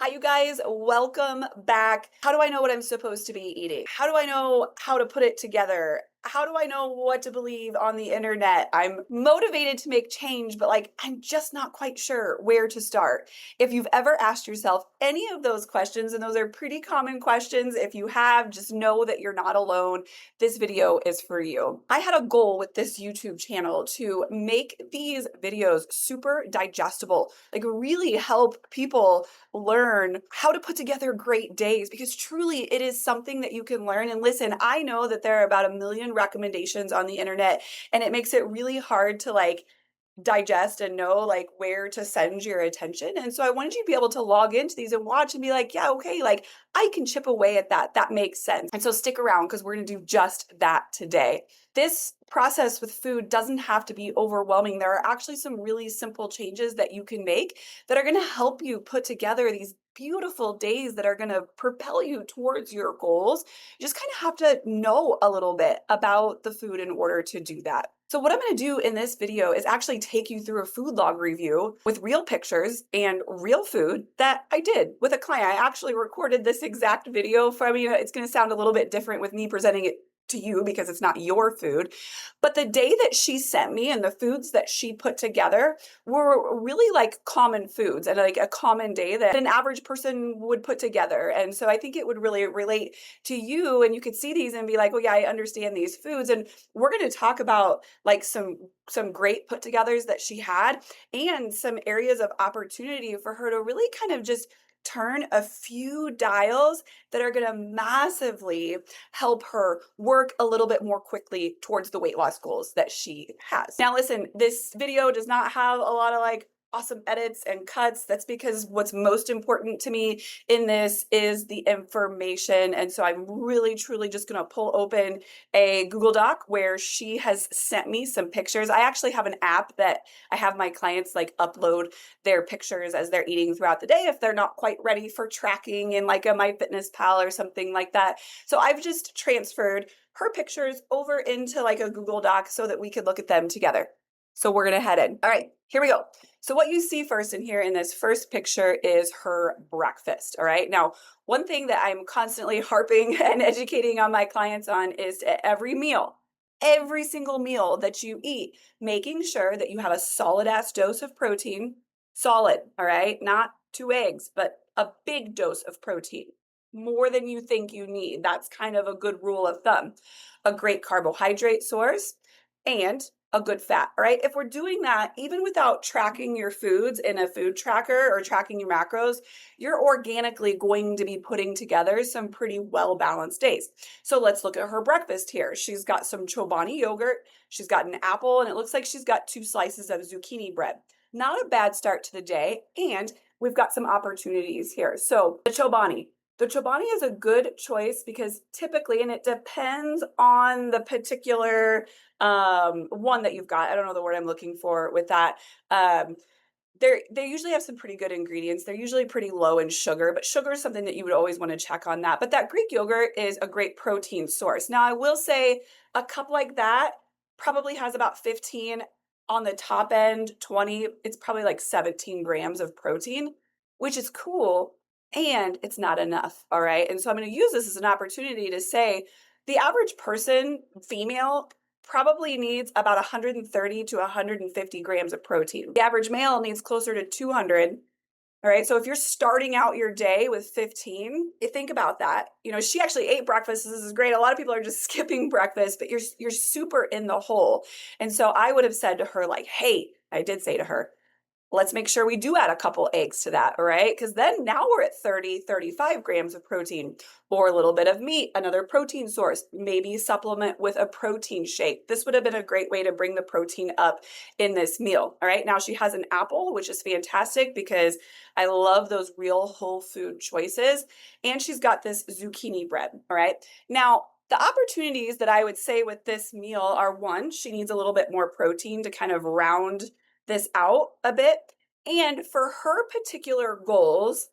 Hi, you guys. Welcome back. How do I know what I'm supposed to be eating? How do I know how to put it together? How do I know what to believe on the internet? I'm motivated to make change, but I'm just not quite sure where to start. If you've ever asked yourself any of those questions, and those are pretty common questions, if you have, just know that you're not alone. This video is for you. I had a goal with this YouTube channel to make these videos super digestible, like really help people learn how to put together great days, because truly it is something that you can learn. And listen, I know that there are about a million recommendations on the internet, and it makes it really hard to digest and know where to send your attention. And so I wanted you to be able to log into these and watch and be like, yeah, okay, I can chip away at that. That makes sense. And so stick around because we're going to do just that today. This process with food doesn't have to be overwhelming. There are actually some really simple changes that you can make that are going to help you put together these beautiful days that are going to propel you towards your goals. You just kind of have to know a little bit about the food in order to do that. So what I'm going to do in this video is actually take you through a food log review with real pictures and real food that I did with a client. I actually recorded this exact video for me. It's going to sound a little bit different with me presenting it to you because it's not your food. But the day that she sent me and the foods that she put together were really common foods and a common day that an average person would put together. And so I think it would really relate to you, and you could see these and be like, oh yeah, I understand these foods. And we're going to talk about some great put togethers that she had and some areas of opportunity for her to really kind of just turn a few dials that are going to massively help her work a little bit more quickly towards the weight loss goals that she has. Now, listen, this video does not have a lot of awesome edits and cuts. That's because what's most important to me in this is the information. And so I'm really, truly just going to pull open a Google Doc where she has sent me some pictures. I actually have an app that I have my clients upload their pictures as they're eating throughout the day if they're not quite ready for tracking in a MyFitnessPal or something like that. So I've just transferred her pictures over into a Google Doc so that we could look at them together. So we're going to head in. All right, here we go. So what you see first in here in this first picture is her breakfast. All right. Now, one thing that I'm constantly harping and educating on my clients on is every meal, every single meal that you eat, making sure that you have a solid ass dose of protein, solid. All right. Not 2 eggs, but a big dose of protein, more than you think you need. That's kind of a good rule of thumb. A great carbohydrate source and a good fat, all right? If we're doing that, even without tracking your foods in a food tracker or tracking your macros, you're organically going to be putting together some pretty well-balanced days. So let's look at her breakfast here. She's got some Chobani yogurt, she's got an apple, and it looks like she's got 2 slices of zucchini bread. Not a bad start to the day, and we've got some opportunities here. So the Chobani. The Chobani is a good choice because typically, and it depends on the particular one that you've got. I don't know the word I'm looking for with that. They usually have some pretty good ingredients. They're usually pretty low in sugar, but sugar is something that you would always want to check on that. But that Greek yogurt is a great protein source. Now, I will say a cup like that probably has about 15 on the top end, 20. It's probably 17 grams of protein, which is cool. And it's not enough. All right. And so I'm going to use this as an opportunity to say the average person, female, probably needs about 130 to 150 grams of protein. The average male needs closer to 200. All right. So if you're starting out your day with 15, you think about that. You know, she actually ate breakfast. This is great. A lot of people are just skipping breakfast, but you're super in the hole. And so I would have said to her, hey, I did say to her, let's make sure we do add a couple eggs to that, all right? Because then now we're at 30, 35 grams of protein, or a little bit of meat, another protein source, maybe supplement with a protein shake. This would have been a great way to bring the protein up in this meal, all right? Now she has an apple, which is fantastic because I love those real whole food choices. And she's got this zucchini bread, all right? Now, the opportunities that I would say with this meal are, one, she needs a little bit more protein to kind of round this out a bit. And for her particular goals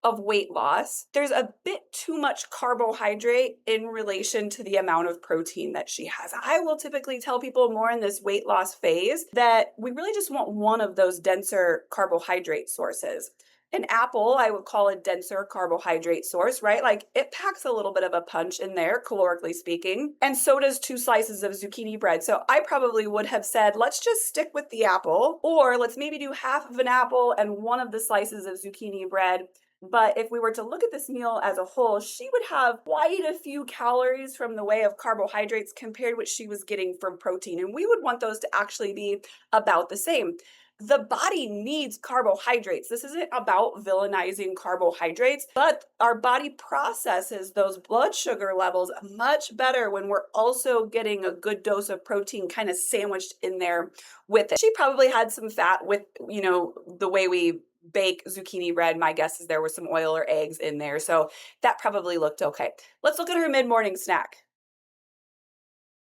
of weight loss, there's a bit too much carbohydrate in relation to the amount of protein that she has. I will typically tell people more in this weight loss phase that we really just want one of those denser carbohydrate sources. An apple, I would call a denser carbohydrate source, right? Like it packs a little bit of a punch in there, calorically speaking. And so does 2 slices of zucchini bread. So I probably would have said, let's just stick with the apple, or let's maybe do half of an apple and one of the slices of zucchini bread. But if we were to look at this meal as a whole, she would have quite a few calories from the way of carbohydrates compared to what she was getting from protein. And we would want those to actually be about the same. The body needs carbohydrates. This isn't about villainizing carbohydrates, but our body processes those blood sugar levels much better when we're also getting a good dose of protein kind of sandwiched in there with it. She probably had some fat with, the way we bake zucchini bread. My guess is there was some oil or eggs in there. So that probably looked okay. Let's look at her mid-morning snack.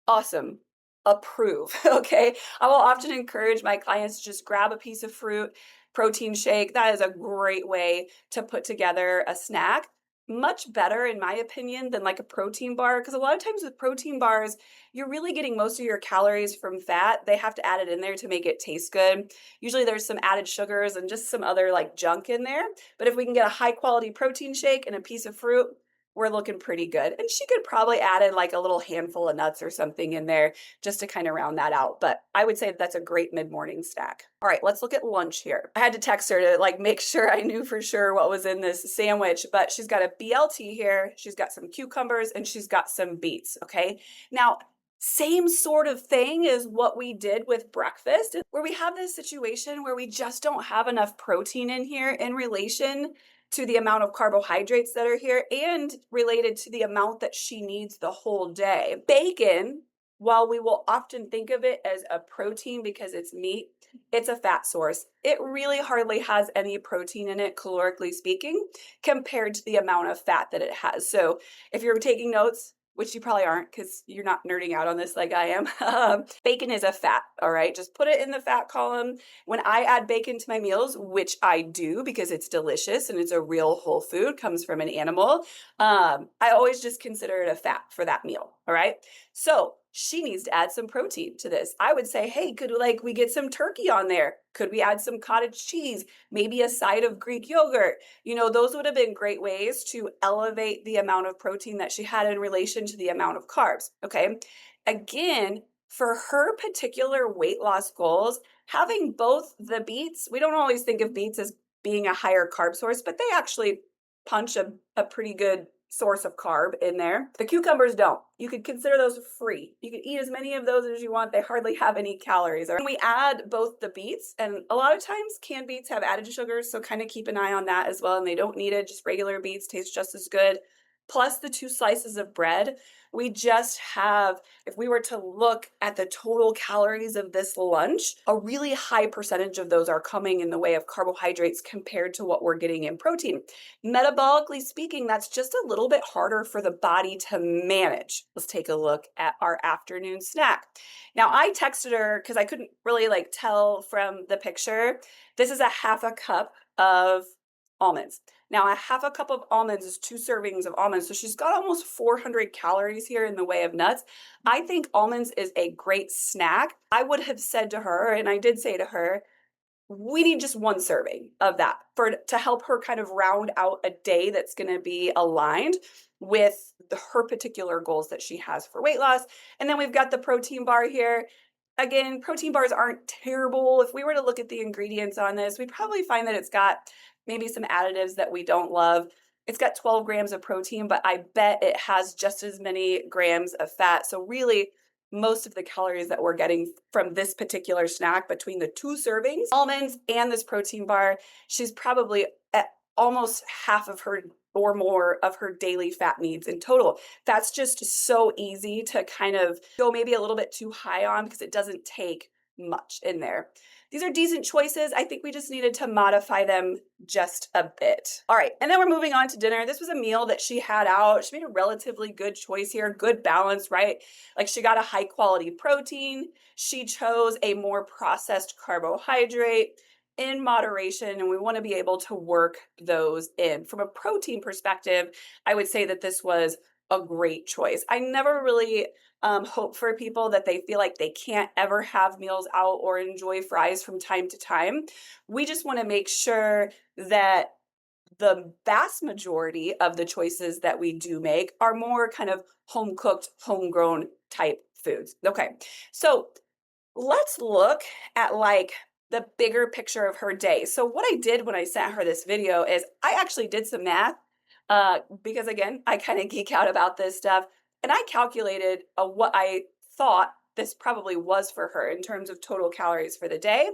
Awesome. Approve. Okay. I will often encourage my clients to just grab a piece of fruit, protein shake. That is a great way to put together a snack. Much better, in my opinion, than like a protein bar. Because a lot of times with protein bars, you're really getting most of your calories from fat. They have to add it in there to make it taste good. Usually there's some added sugars and just some other like junk in there. But if we can get a high quality protein shake and a piece of fruit, we're looking pretty good. And she could probably add in like a little handful of nuts or something in there just to kind of round that out. But I would say that's a great mid-morning snack. All right, let's look at lunch here. I had to text her to like make sure I knew for sure what was in this sandwich, but she's got a BLT here, she's got some cucumbers, and she's got some beets, okay? Now, same sort of thing as what we did with breakfast, where we have this situation where we just don't have enough protein in here in relation to the amount of carbohydrates that are here and related to the amount that she needs the whole day. Bacon, while we will often think of it as a protein because it's meat, it's a fat source. It really hardly has any protein in it, calorically speaking, compared to the amount of fat that it has. So if you're taking notes, which you probably aren't because you're not nerding out on this like I am, bacon is a fat, all right? Just put it in the fat column. When I add bacon to my meals, which I do because it's delicious and it's a real whole food, comes from an animal, I always just consider it a fat for that meal, all right? So she needs to add some protein to this. I would say, hey, could we get some turkey on there? Could we add some cottage cheese? Maybe a side of Greek yogurt? Those would have been great ways to elevate the amount of protein that she had in relation to the amount of carbs, okay? Again, for her particular weight loss goals, having both the beets, we don't always think of beets as being a higher carb source, but they actually punch a pretty good source of carb in there. The cucumbers don't. You could consider those free. You could eat as many of those as you want. They hardly have any calories. And we add both the beets, and a lot of times canned beets have added sugars, so kind of keep an eye on that as well. And they don't need it. Just regular beets taste just as good. Plus the 2 slices of bread. We just have, if we were to look at the total calories of this lunch, a really high percentage of those are coming in the way of carbohydrates compared to what we're getting in protein. Metabolically speaking, that's just a little bit harder for the body to manage. Let's take a look at our afternoon snack. Now, I texted her because I couldn't really tell from the picture. This is a half a cup of almonds. Now, a half a cup of almonds is 2 servings of almonds. So she's got almost 400 calories here in the way of nuts. I think almonds is a great snack. I would have said to her, and I did say to her, we need just 1 serving of that to help her kind of round out a day that's going to be aligned with her particular goals that she has for weight loss. And then we've got the protein bar here. Again, protein bars aren't terrible. If we were to look at the ingredients on this, we'd probably find that it's got maybe some additives that we don't love. It's got 12 grams of protein, but I bet it has just as many grams of fat. So really, most of the calories that we're getting from this particular snack between the 2 servings, almonds and this protein bar, she's probably at almost half of her or more of her daily fat needs in total. That's just so easy to kind of go maybe a little bit too high on because it doesn't take much in there. These are decent choices. I think we just needed to modify them just a bit. All right, and then we're moving on to dinner. This was a meal that she had out. She made a relatively good choice here, good balance, right? Like she got a high quality protein. She chose a more processed carbohydrate in moderation, and we want to be able to work those in. From a protein perspective, I would say that this was a great choice. I never really hope for people that they feel like they can't ever have meals out or enjoy fries from time to time. We just want to make sure that the vast majority of the choices that we do make are more kind of home cooked, homegrown type foods. Okay. So let's look at like the bigger picture of her day. So what I did when I sent her this video is I actually did some math because again, I kind of geek out about this stuff, and I calculated what I thought this probably was for her in terms of total calories for the day,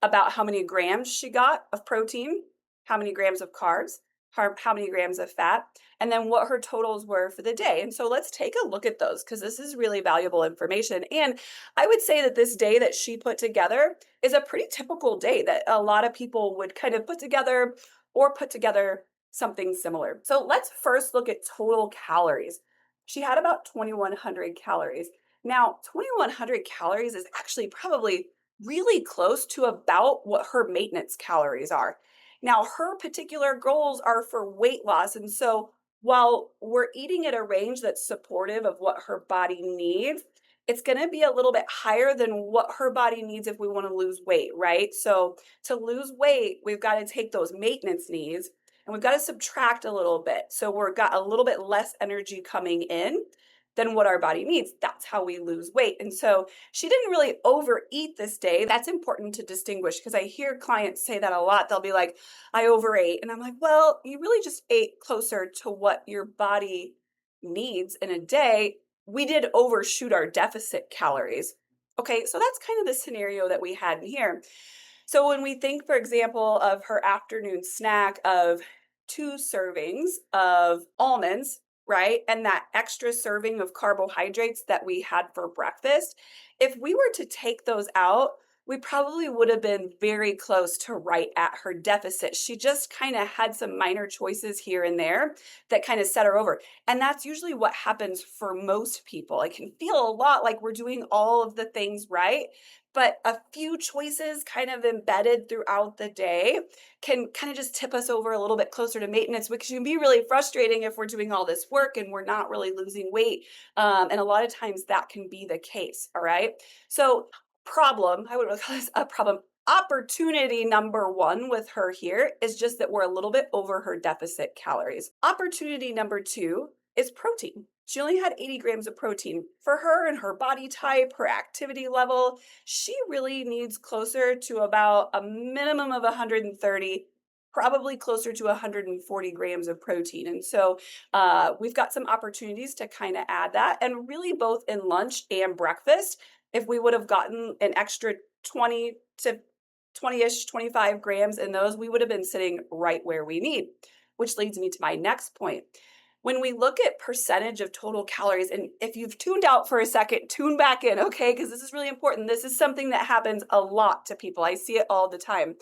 about how many grams she got of protein, how many grams of carbs, how many grams of fat, and then what her totals were for the day. And so let's take a look at those because this is really valuable information. And I would say that this day that she put together is a pretty typical day that a lot of people would kind of put together or put together something similar. So let's first look at total calories. She had about 2,100 calories. Now, 2,100 calories is actually probably really close to about what her maintenance calories are. Now, her particular goals are for weight loss. And so while we're eating at a range that's supportive of what her body needs, it's going to be a little bit higher than what her body needs if we want to lose weight, right? So to lose weight, we've got to take those maintenance needs and we've got to subtract a little bit. So we've got a little bit less energy coming in than what our body needs. That's how we lose weight. And so she didn't really overeat this day. That's important to distinguish because I hear clients say that a lot. They'll be like, I overate. And I'm like, well, you really just ate closer to what your body needs in a day. We did overshoot our deficit calories. Okay, so that's kind of the scenario that we had in here. So when we think, for example, of her afternoon snack of 2 servings of almonds, right? And that extra serving of carbohydrates that we had for breakfast, if we were to take those out, we probably would have been very close to right at her deficit. She just kind of had some minor choices here and there that kind of set her over. And that's usually what happens for most people. It can feel a lot like we're doing all of the things right, but a few choices kind of embedded throughout the day can kind of just tip us over a little bit closer to maintenance, which can be really frustrating if we're doing all this work and we're not really losing weight. And a lot of times that can be the case. All right. So, problem, I would really call this a problem. Opportunity number one with her here is just that we're a little bit over her deficit calories. Opportunity number two is protein. She only had 80 grams of protein. For her and her body type, her activity level, she really needs closer to about a minimum of 130, probably closer to 140 grams of protein. And so we've got some opportunities to kind of add that. And really, both in lunch and breakfast, if we would have gotten an extra 20 to 20-ish, 25 grams in those, we would have been sitting right where we need, which leads me to my next point. When we look at percentage of total calories, and if you've tuned out for a second, tune back in, okay? Because this is really important. This is something that happens a lot to people. I see it all the time.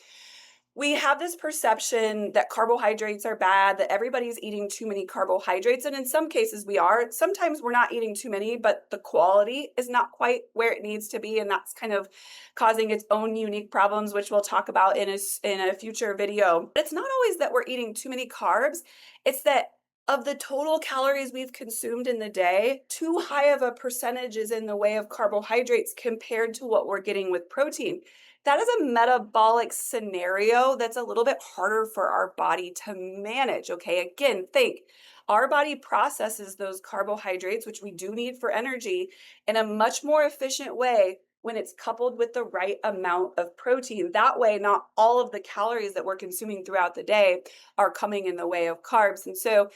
We have this perception that carbohydrates are bad, that everybody's eating too many carbohydrates. And in some cases we are. Sometimes we're not eating too many, but the quality is not quite where it needs to be. And that's kind of causing its own unique problems, which we'll talk about in a future video. But it's not always that we're eating too many carbs. It's that of the total calories we've consumed in the day, too high of a percentage is in the way of carbohydrates compared to what we're getting with protein. That is a metabolic scenario that's a little bit harder for our body to manage. Okay, again, think our body processes those carbohydrates, which we do need for energy, in a much more efficient way when it's coupled with the right amount of protein. That way, not all of the calories that we're consuming throughout the day are coming in the way of carbs. And so,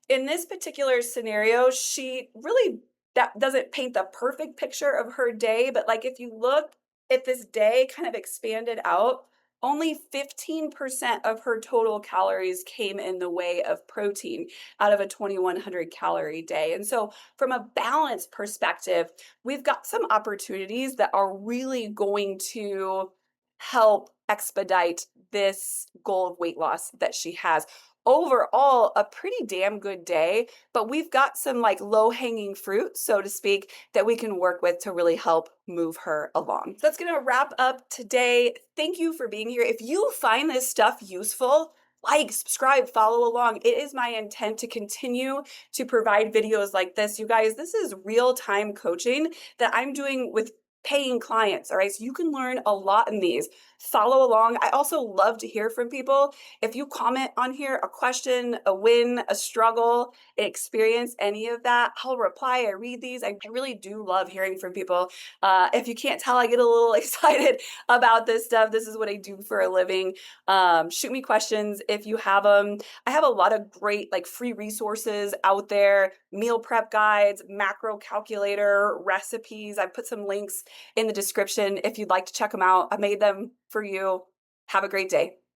in this particular scenario, she really, that doesn't paint the perfect picture of her day, but like if you look at this day kind of expanded out, only 15% of her total calories came in the way of protein out of a 2,100 calorie day. And so from a balance perspective, we've got some opportunities that are really going to help expedite this goal of weight loss that she has. Overall, a pretty damn good day, but we've got some like low hanging fruit, so to speak, that we can work with to really help move her along. So that's going to wrap up today. Thank you for being here. If you find this stuff useful, like, subscribe, follow along. It is my intent to continue to provide videos like this. You guys, this is real-time coaching that I'm doing with paying clients. All right. So you can learn a lot in these. Follow along. I also love to hear from people. If you comment on here, a question, a win, a struggle, an experience, any of that, I'll reply. I read these. I really do love hearing from people. If you can't tell, I get a little excited about this stuff. This is what I do for a living. Shoot me questions if you have them. I have a lot of great like free resources out there, meal prep guides, macro calculator, recipes. I put some links in the description if you'd like to check them out. I made them for you. Have a great day.